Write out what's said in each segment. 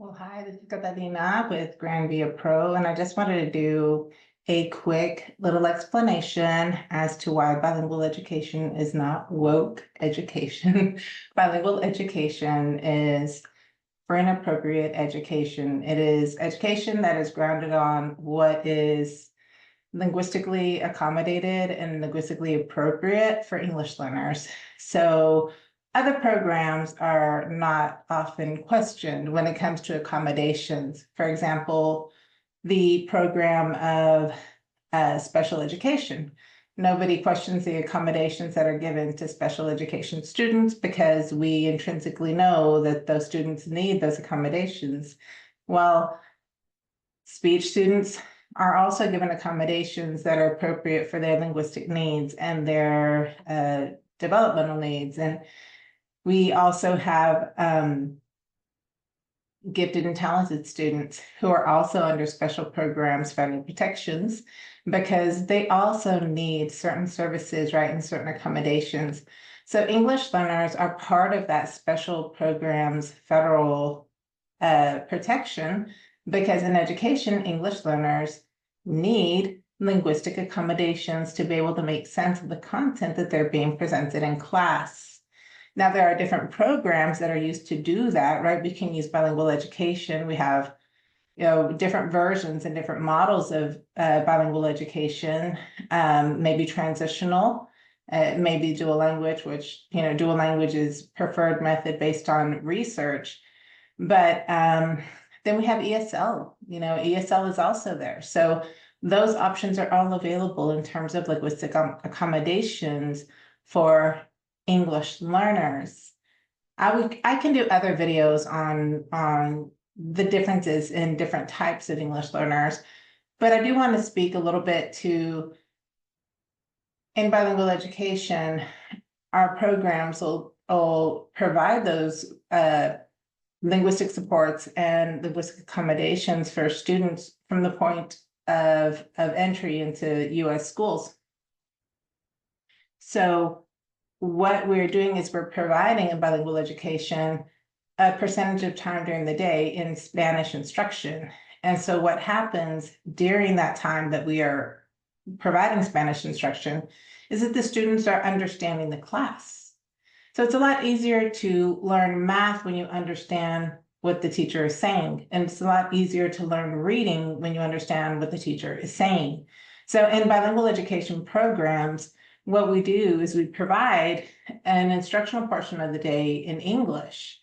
Well, hi, this is Catalina with Grand Via Pro, and I just wanted to do a quick little explanation as to why bilingual education is not woke education. Bilingual education is for an appropriate education. It is education that is grounded on what is linguistically accommodated and linguistically appropriate for English learners. So other programs are not often questioned when it comes to accommodations. For example, the program of special education. Nobody questions the accommodations that are given to special education students because we intrinsically know that those students need those accommodations. Well, speech students are also given accommodations that are appropriate for their linguistic needs and their developmental needs. And we also have gifted and talented students who are also under special programs, federal protections, because they also need certain services, right, and certain accommodations. So English learners are part of that special program's federal protection, because in education, English learners need linguistic accommodations to be able to make sense of the content that they're being presented in class. Now, there are different programs that are used to do that, right? We can use bilingual education. We have, different versions and different models of bilingual education, maybe transitional, maybe dual language, which, dual language is preferred method based on research. But then we have ESL, ESL is also there. So those options are all available in terms of linguistic accommodations for English learners. I can do other videos on the differences in different types of English learners, but I do want to speak a little bit to, in bilingual education, our programs will provide those linguistic supports and linguistic accommodations for students from the point of entry into US schools. So what we're doing is we're providing in bilingual education a percentage of time during the day in Spanish instruction. And so what happens during that time that we are providing Spanish instruction is that the students are understanding the class. So it's a lot easier to learn math when you understand what the teacher is saying. And it's a lot easier to learn reading when you understand what the teacher is saying. So in bilingual education programs, what we do is we provide an instructional portion of the day in English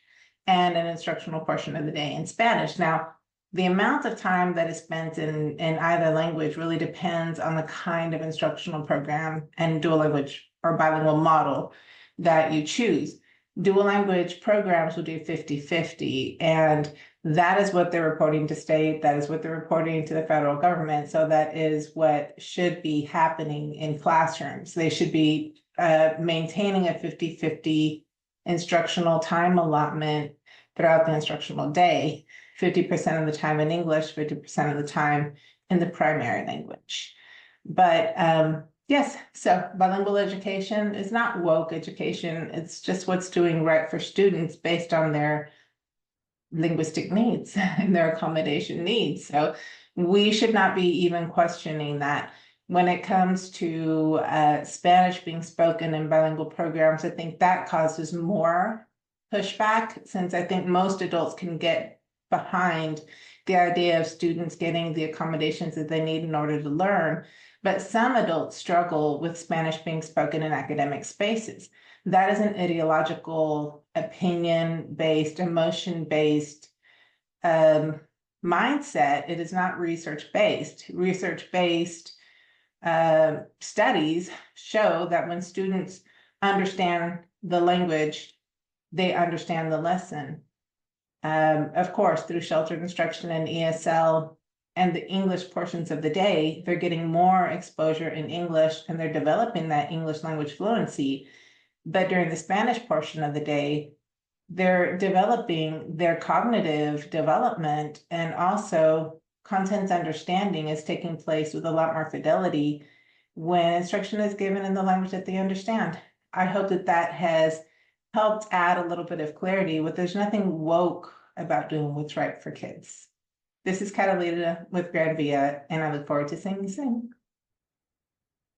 and an instructional portion of the day in Spanish. Now, the amount of time that is spent in either language really depends on the kind of instructional program and dual language or bilingual model that you choose. Dual language programs will do 50-50, and that is what they're reporting to state, that is what they're reporting to the federal government. So that is what should be happening in classrooms. They should be maintaining a 50-50 instructional time allotment throughout the instructional day, 50% of the time in English, 50% of the time in the primary language. But yes, so bilingual education is not woke education. It's just what's doing right for students based on their linguistic needs and their accommodation needs. So we should not be even questioning that. When it comes to Spanish being spoken in bilingual programs, I think that causes more pushback, since I think most adults can get behind the idea of students getting the accommodations that they need in order to learn. But some adults struggle with Spanish being spoken in academic spaces. That is an ideological, opinion-based, emotion-based mindset. It is not research-based. Research-based studies show that when students understand the language, they understand the lesson. Of course, through sheltered instruction and ESL and the English portions of the day, they're getting more exposure in English and they're developing that English language fluency. But during the Spanish portion of the day, they're developing their cognitive development, and also content understanding is taking place with a lot more fidelity when instruction is given in the language that they understand. I hope that that has helped add a little bit of clarity. But there's nothing woke about doing what's right for kids. This is Catalina with Grand Via, and I look forward to seeing you soon.